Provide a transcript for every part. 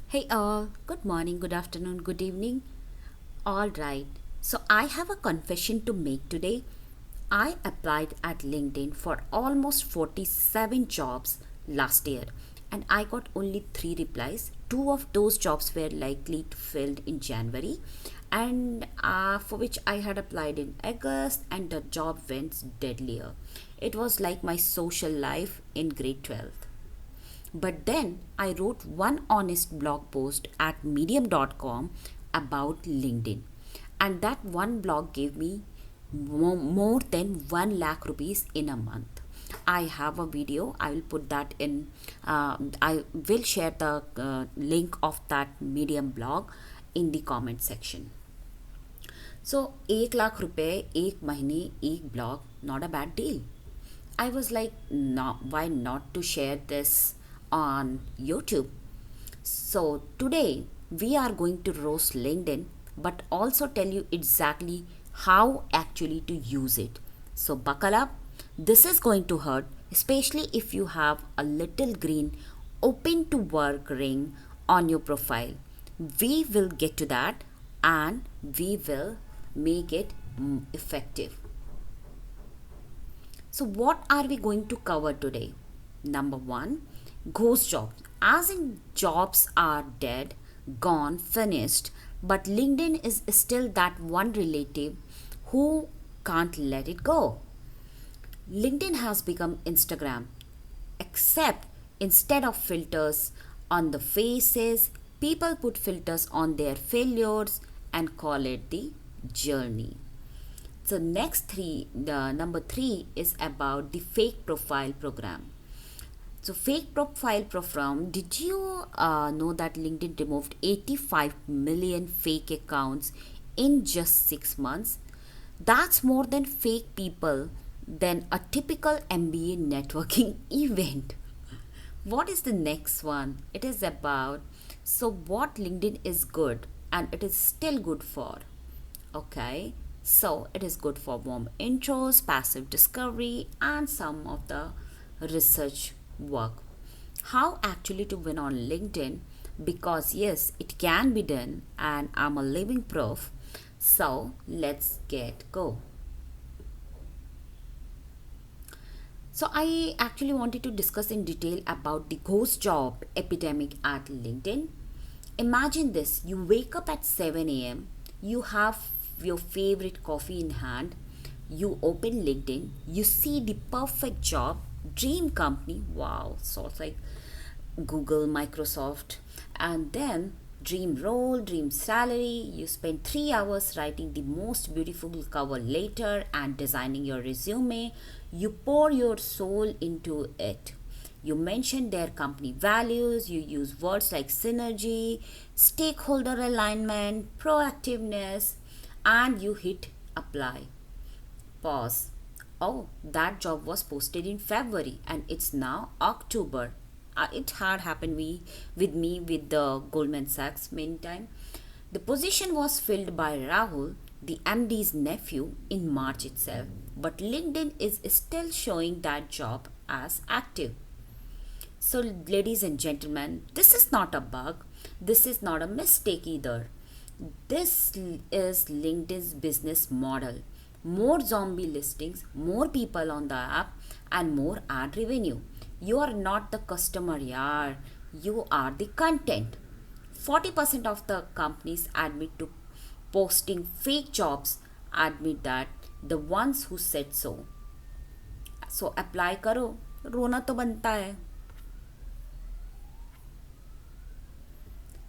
Hey all, good morning, good afternoon, good evening. All right, so I have a confession to make today. I applied at LinkedIn for almost 47 jobs last year and I got only 3 replies. Two of those jobs were likely to filled in January and for which I had applied in August and the job went deadlier. It was like my social life in grade 12th. But then I wrote one honest blog post at medium.com about LinkedIn. And that one blog gave me more than 1 lakh rupees in a month. I have a video. I will put that in. I will share the link of that Medium blog in the comment section. So 1 lakh रुपए एक महीने एक blog, not a bad deal. I was like, no, why not to share this on YouTube? So today we are going to roast LinkedIn, but also tell you exactly how actually to use it. So buckle up. This is going to hurt, especially if you have a little green open to work ring on your profile. We will get to that and we will make it effective. So, what are we going to cover today? Number one, ghost jobs. As in, jobs are dead, gone, finished, but LinkedIn is still that one relative who can't let it go. LinkedIn has become Instagram, except instead of filters on the faces, people put filters on their failures and call it the journey. So next three, the number three is about the fake profile program. So fake profile program. Did you know that LinkedIn removed 85 million fake accounts in just 6 months? That's more than fake people than a typical MBA networking event. What is the next one? It is about so what LinkedIn is good and it is still good for. Okay, so it is good for warm intros, passive discovery, and some of the research work. How actually to win on LinkedIn? Because yes, it can be done, and I'm a living proof. So let's get go. So I actually wanted to discuss in detail about the ghost job epidemic at LinkedIn. Imagine this, you wake up at 7 a.m., you have your favorite coffee in hand, you open LinkedIn, you see the perfect job, dream company, wow, sort of like Google, Microsoft, and then dream role, dream salary. You spend 3 hours writing the most beautiful cover letter and designing your resume. You pour your soul into it. You mention their company values, you use words like synergy, stakeholder alignment, proactiveness, and you hit apply. Pause. Oh, that job was posted in February and it's now October. It had happened with me with the Goldman Sachs many time. The position was filled by Rahul, the MD's nephew, in March itself, but LinkedIn is still showing that job as active. So, ladies and gentlemen, this is not a bug. This is not a mistake either. This is LinkedIn's business model. More zombie listings, more people on the app, and more ad revenue. You are not the customer, yaar. You are the content. 40% of the companies admit to posting fake jobs, admit that the ones who said so. So apply करो, रोना तो बनता है.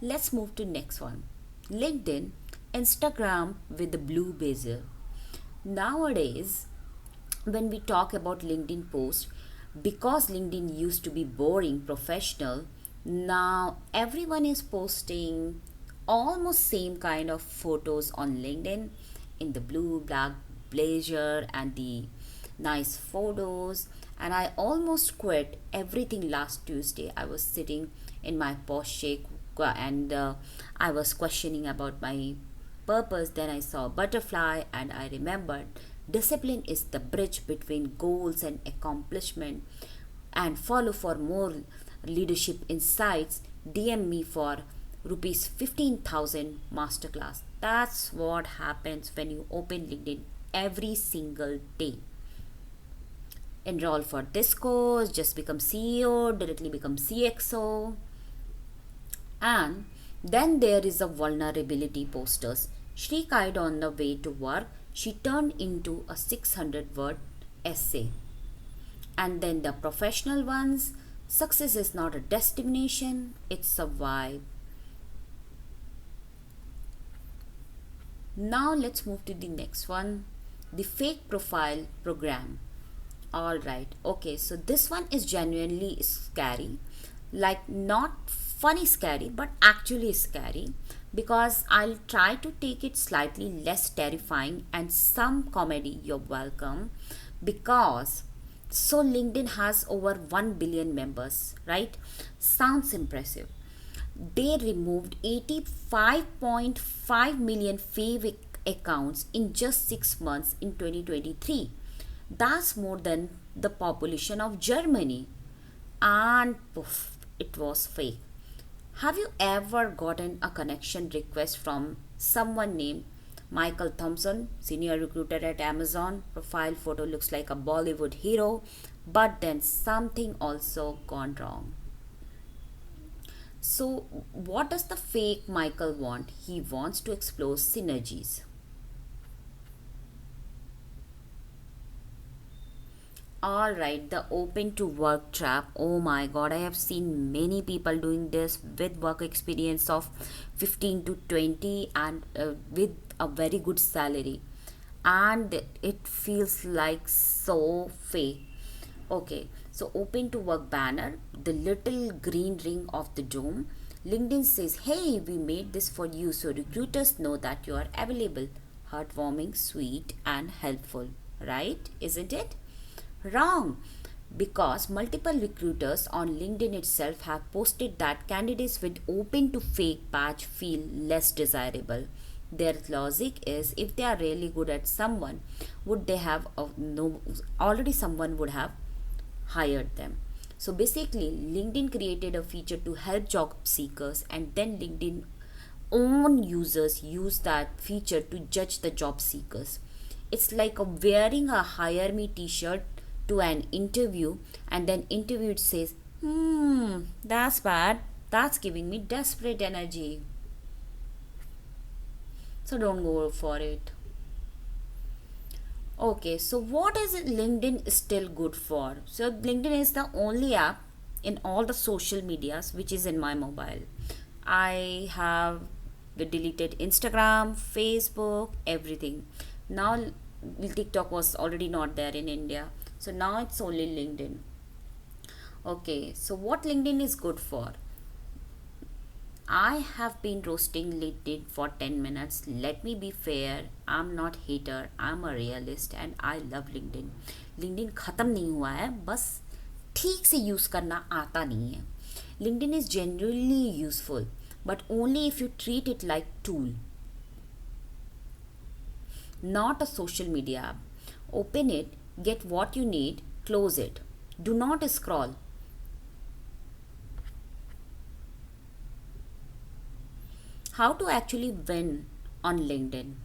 Let's move to next one. LinkedIn, Instagram with the blue bezel. Nowadays, when we talk about LinkedIn posts, because LinkedIn used to be boring, professional, now everyone is posting almost same kind of photos on LinkedIn in the blue, black blazer and the nice photos. And I almost quit everything last Tuesday. I was sitting in my posh shake and I was questioning about my purpose. Then I saw a butterfly and I remembered discipline is the bridge between goals and accomplishment. And follow for more leadership insights. DM me for rupees 15,000 masterclass. That's what happens when you open LinkedIn every single day. Enroll for this course, just become CEO, directly become CXO. And then there is a vulnerability posters. Shri cried on the way to work. She turned into a 600-word essay. And then the professional ones. Success is not a destination, it's a vibe. Now let's move to the next one, the fake profile program. All right, okay, so this one is genuinely scary, like not funny scary, but actually scary, because I'll try to take it slightly less terrifying and some comedy. You're welcome. Because so LinkedIn has over 1 billion members, right? Sounds impressive. They removed 85.5 million fake accounts in just 6 months in 2023. That's more than the population of Germany. And poof, it was fake. Have you ever gotten a connection request from someone named Michael Thompson, senior recruiter at Amazon? Profile photo looks like a Bollywood hero, but then something also gone wrong. So, what does the fake Michael want? He wants to explore synergies. All right, the open to work trap. Oh my god, I have seen many people doing this with work experience of 15 to 20 and with a very good salary. And it feels like so fake. Okay, so open to work banner, the little green ring of the dome. LinkedIn says, hey, we made this for you so recruiters know that you are available. Heartwarming, sweet, and helpful, right? Isn't it? Wrong, because multiple recruiters on LinkedIn itself have posted that candidates with open to fake badge feel less desirable. Their logic is if they are really good at someone, would they have no already someone would have hired them. So basically, LinkedIn created a feature to help job seekers, and then LinkedIn own users use that feature to judge the job seekers. It's like a wearing a hire me t-shirt to an interview, and then interviewed says, that's bad. That's giving me desperate energy. So don't go for it. Okay, so what is it LinkedIn still good for? So LinkedIn is the only app in all the social medias which is in my mobile. I have deleted Instagram, Facebook, everything. Now TikTok was already not there in India. So now it's only LinkedIn. Okay, so what LinkedIn is good for? I have been roasting LinkedIn for 10 minutes. Let me be fair. I'm not hater. I'm a realist and I love LinkedIn. LinkedIn ख़त्म नहीं हुआ है, बस ठीक से use करना आता नहीं है. LinkedIn is genuinely useful, but only if you treat it like tool, not a social media app. Open it, get what you need, close it. Do not scroll. How to actually win on LinkedIn?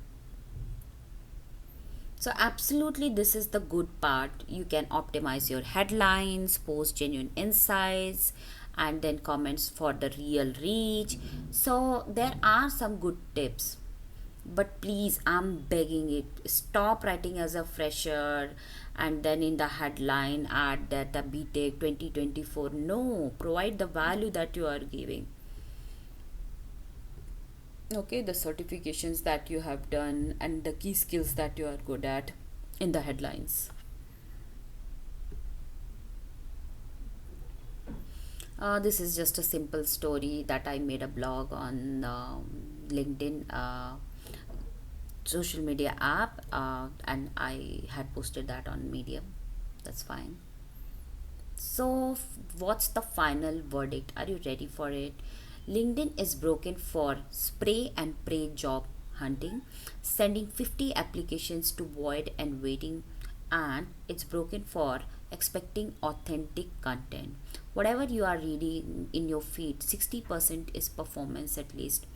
So absolutely, this is the good part. You can optimize your headlines, post genuine insights, and then comments for the real reach. So there are some good tips, but please, I'm begging it, stop writing as a fresher and then in the headline add that a BTech 2024. No, provide the value that you are giving. Okay, the certifications that you have done and the key skills that you are good at in the headlines. This is just a simple story that I made a blog on LinkedIn social media app, and I had posted that on Medium. That's fine. So, what's the final verdict? Are you ready for it? LinkedIn is broken for spray and pray job hunting, sending 50 applications to void and waiting, and it's broken for expecting authentic content. Whatever you are reading in your feed, 60% is performance at least.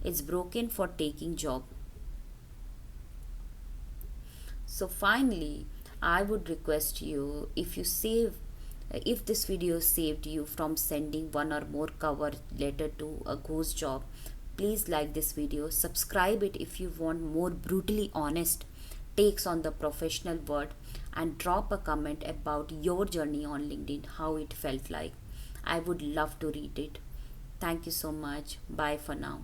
It's broken for taking job. So finally, I would request you, if this video saved you from sending one or more cover letter to a ghost job, please like this video, subscribe it if you want more brutally honest takes on the professional world, and drop a comment about your journey on LinkedIn, how it felt like. I would love to read it. Thank you so much. Bye for now.